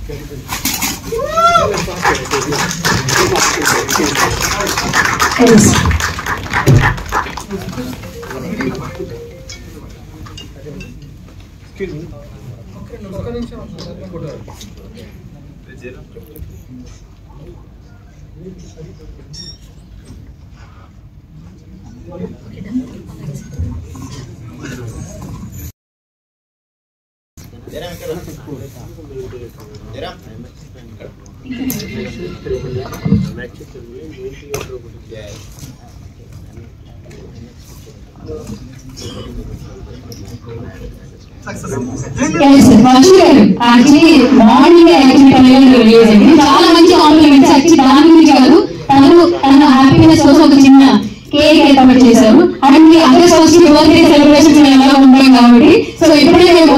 Morning చాలా మంచి compliments actually దాని గురించి కాదు, తన హ్యాపీనెస్ కోసం ఒక చిన్న కేక్ ఏర్పాటు చేశారు. అండ్ ఆగస్ట్ 1 బర్త్డే సెలబ్రేషన్స్ ఎలా ఉంటాయి కాబట్టి సో ఇప్పుడే మేము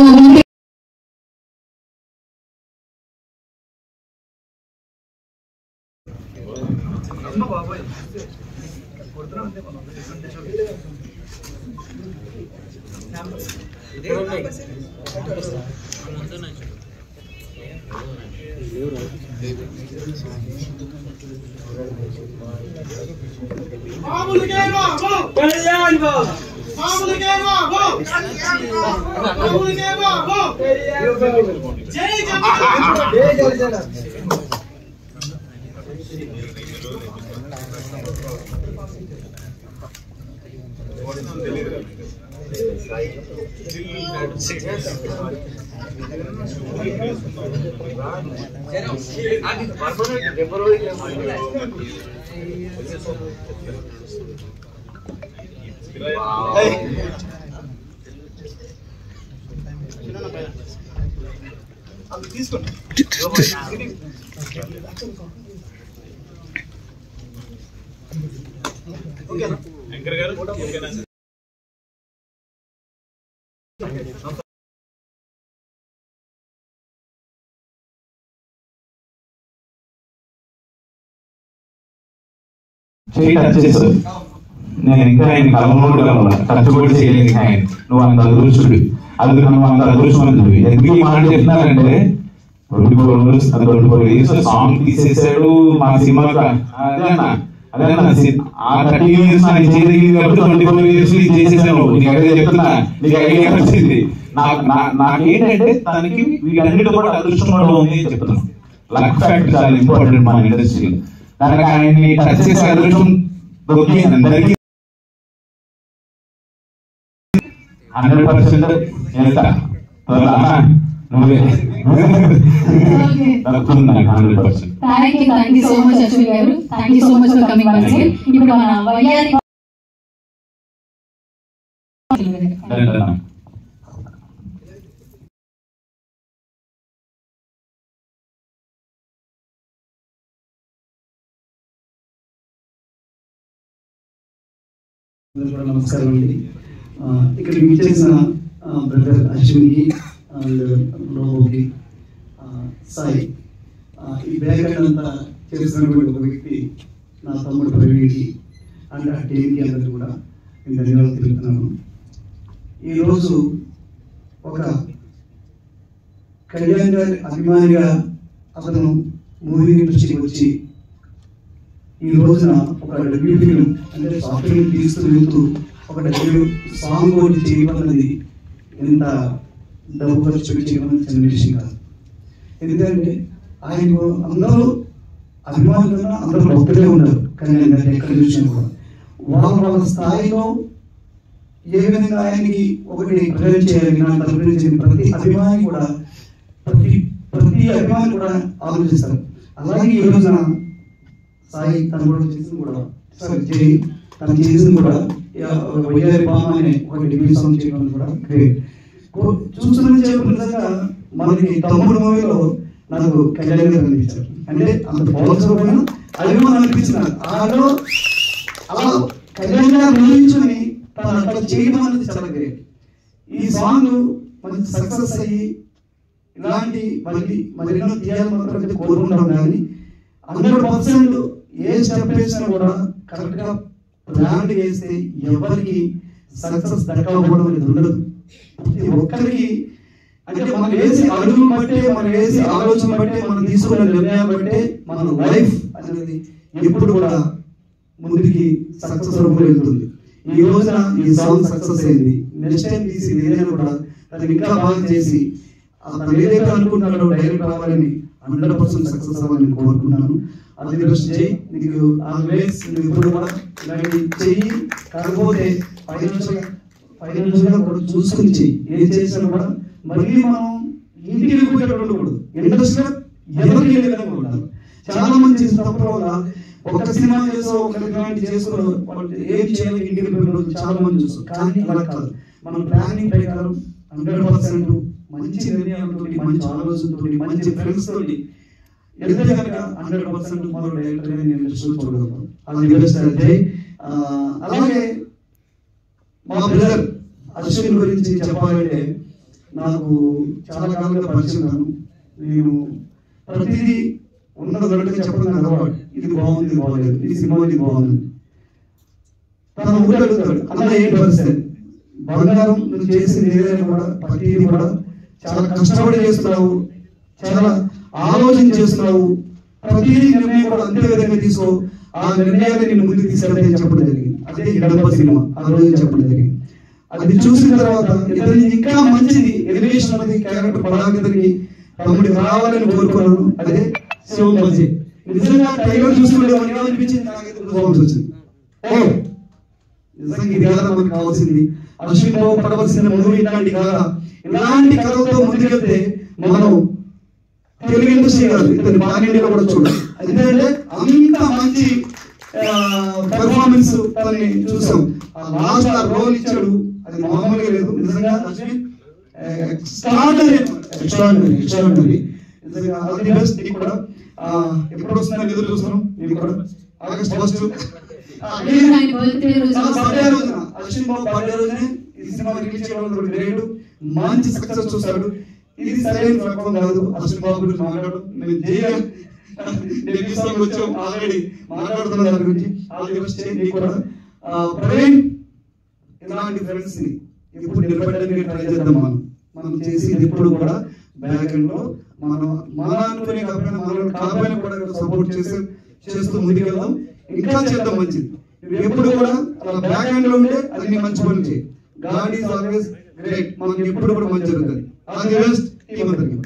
చేశారు. నేను ఇంకా ఆయన కలమూడగల టచ్ కూడా చేయలేదు. ఆయన నువ్వు అంత అదృష్టుడు, అది నువ్వు అంత అదృష్టవంతుడు. ఎందుకు ఈ మాట చెప్తున్నానంటే 24 years సాంగ్ తీసేసాడు మా సినిమాకి. అదేనా ఆ 30 years నాకు చేయలేదు కాబట్టి 24 years చేసేసాను. నీకు ఐడియా చెప్తున్నా, నీకు ఐడియా వచ్చింది. నాకేంటంటే తనకి వీటన్నిటి కూడా అదృష్టం కూడా ఉంది అని చెప్తున్నాను. లక్ ఫ్యాక్టర్ చాలా ఇంపార్టెంట్ మన ఇండస్ట్రీలో. దానికి ఆయన్ని టచ్ చేసే అదృష్టం దొరికింది అందరికీ. 100% వెళ్తా నువ్వే దొరుకుతుంది నాకు 100%. Thank you so much Ashwin garu. Thank you so much for coming once again. ఇప్పుడు మన వయ్యారి నమస్కారం అండి. ఇక్కడ విచ్చేసిన బ్రదర్ అశ్విన్కి అండ్ లోబోకి సాయి, ఈ బ్యాక్ అంతా చేస్తున్నటువంటి ఒక వ్యక్తి నా తమ్ముడు ప్రవీణ్కి అండ్ ఆ టీంకి అందరికీ కూడా నేను ధన్యవాదాలు తెలుపుతున్నాను. ఈరోజు ఒక కళ్యాణ్ గారి అభిమానిగా అతను మూవీ ఇండస్ట్రీకి వచ్చి ఈ రోజున ఒక డెబ్యూ ఫిల్మ్ అంటే సాఫ్ట్వేర్ తీస్తూ వెళ్తూ ఒక డెబ్యూ సాంగ్ ఒకటి చేయడం అనేది ఎంత డబ్బు ఖర్చు పెట్టి చేయడం చిన్న విషయం కాదు. ఎందుకంటే ఆయనకు అందరూ అభిమానులుగా అందరూ భక్తులే ఉన్నారు. కళ్యాణ్ గారు ఎక్కడ చూసినా కూడా వాళ్ళ స్థాయిలో ఏ విధంగా ఆయనకి ఒకటి ప్రజెంట్ చేయాలి నా తరఫు నుంచి ప్రతి అభిమాని కూడా ప్రతి అభిమాని కూడా ఆలోచిస్తారు. అలాగే ఈ రోజున సాయి తను కూడా చేసింది కూడా తను చేసింది కూడా వయ్యారి బామ అనే ఒక డెబ్యూ సాంగ్ చేయడం కూడా గ్రేట్. చూస్తున్నా మనకి తమ్ముడు మూవీలో నాకు కళ్యాణ్ గారు అనిపించారు. అంటే అంత పోల్చకపోయినా అభిమానం అనిపించినారు. అలా కళ్యాణ్ గారు నిలించుని తను అట్లా చేయడం అనేది చాలా గ్రేట్. ఈ సాంగ్ మంచి సక్సెస్ అయ్యి ఇలాంటి మరెన్నో తీయాలని మాత్రం కోరుకుంటాం. కానీ 100% ఏ స్టెప్ వేసినా కూడా కరెక్ట్ గా ప్లాన్ వేస్తే ఎవరికి సక్సెస్ దక్కకపోవడం అనేది ఉండదు. ప్రతి ఒక్కరికి అంటే మనం వేసి అడుగులు బట్టే, మనం వేసి ఆలోచన బట్టే, మనం తీసుకున్న నిర్ణయం బట్టే మన లైఫ్ అనేది ఎప్పుడు కూడా ముందుకి సక్సెస్ఫుల్ వెళ్తుంది. ఈ రోజున ఈ సాంగ్ సక్సెస్ అయింది. నెక్స్ట్ టైం తీసి ఏదైనా కూడా తను ఇంకా బాగా చేసి తను ఏదైతే అనుకుంటున్నాడో డైరెక్ట్ రావాలని 100% సక్సెస్ అవ్వాలని కోరుకున్నాను. అది బెస్ట్ జై, నీకు ఆల్వేస్ నువ్వు ఇప్పుడు కూడా ఇలాంటి చెయ్యి. కాకపోతే ఫైనాన్షియల్ గా కూడా చూసుకుని చెయ్యి. ఏం చేసినా కూడా మళ్ళీ మనం ఇంటికి వెళ్ళిపోయేటప్పుడు ఉండకూడదు. ఇండస్ట్రీలో ఎవరికి వెళ్ళే విధంగా ఉండాలి. చాలా మంది చేసిన తప్పుల వల్ల ఒక సినిమా చేసో ఒకటి చేసుకుని ఏం చేయాలి ఇంటికి వెళ్ళిపోయిన చాలా మంది చూస్తాం. కానీ అలా కాదు, మనం ప్లానింగ్ ప్రకారం 100% మంచి నిర్ణయాలతో, మంచి ఆలోచనతో, మంచి ఫ్రెండ్స్ తోటి వెళ్తే కనుక 100% మరో డైరెక్టర్ నేను చూడగలుగుతాం. అది అలాగే మా బ్రదర్ అశ్విన్ గురించి చెప్పాలంటే నాకు చాలా కాలంగా పరిచయం. నేను ప్రతిదీ ఉన్నది ఉన్నట్టుగా చెప్పడం నాకు అలవాటు. ఇది బాగుంది, ఇది బాగలేదు, ఈ సినిమా ఇది బాగుంది. తను ఊరు అడుగుతాడు, అలా ఏం పరిస్థితి బంగారం నువ్వు చేసింది ఏదైనా కూడా ప్రతిదీ కూడా చాలా కష్టపడి చేస్తున్నావు, చాలా ఆలోచన చేస్తున్నావు, ప్రతిదీ నిర్ణయం కూడా అంతే విధంగా తీసుకో, ఆ నిర్ణయాన్ని నేను ముందుకు తీసుకెళ్తానని చెప్పడం జరిగింది. అదే గణప సినిమా ఆ రోజు చెప్పడం జరిగింది. అది చూసిన తర్వాత ఇతని ఇంకా మంచిది ఎలివేషన్ అనేది క్యారెక్టర్ పడాలి, తమ్ముడికి రావాలని కోరుకున్నాను. అదే శివ మంచి నిజంగా టైగర్ చూసుకుంటే మనకి అనిపించింది, వచ్చింది నిజంగా ఇది కదా మనకు కావాల్సింది. అశ్విన్ బాబు పడవలసిన మూవీ ఇలాంటి కథ, ఇలాంటి కథతో ముందుకెళ్తే మనం తెలుగు ఇండస్ట్రీ కాదు ఇతని బాగా కూడా చూడాలి. ఎందుకంటే అంత మంచి పెర్ఫార్మెన్స్ తనని చూసాం. లాస్ట్ ఆ రోల్ ఇచ్చాడు, అది మామూలుగా లేదు. నిజంగా అశ్విన్ ఎక్స్ట్రాడినరీ. నిజంగా ఆల్ ది బెస్ట్. నీకు కూడా ఎప్పుడు వస్తుందని ఎదురు చూస్తున్నాం. నీకు కూడా ఆగస్ట్ 1 బర్త్డే రోజున అశ్విన్ బాబు బర్త్డే రోజునే ఈ సినిమా రిలీజ్ చేయడం గ్రేట్, మంచి సక్సెస్ చూస్తాడు. ఇది సరైన ప్లాట్ఫామ్ కాదు అశ్విన్ బాబు గురించి మాట్లాడడం. మేము చేయాలి వచ్చాం ఆల్రెడీ మాట్లాడుతున్న దాని గురించి. All the best. నీకు కూడా ప్రవీణ్ ఇలాంటి ఫ్రెండ్స్ ని ఎప్పుడు నిలబెట్టడానికి ట్రై చేద్దాం. మనం చేసేది ఎప్పుడు కూడా బ్యాక్ ఎండ్ లో మనం మన అనుకునే కాకపోయినా మనల్ని కాకపోయినా కూడా సపోర్ట్ చేస్తూ ముందుకెళ్దాం. ఇంకా చేద్దాం మంచిది. ఎప్పుడు కూడా అలా బ్యాక్ ఎండ్ లో ఉంటే అది నీ మంచి పని చేయి. God is always great. మనకి ఎప్పుడు కూడా మంచి జరుగుతుంది. ఆల్ ది బెస్ట్ టీమ్ అందరికీ.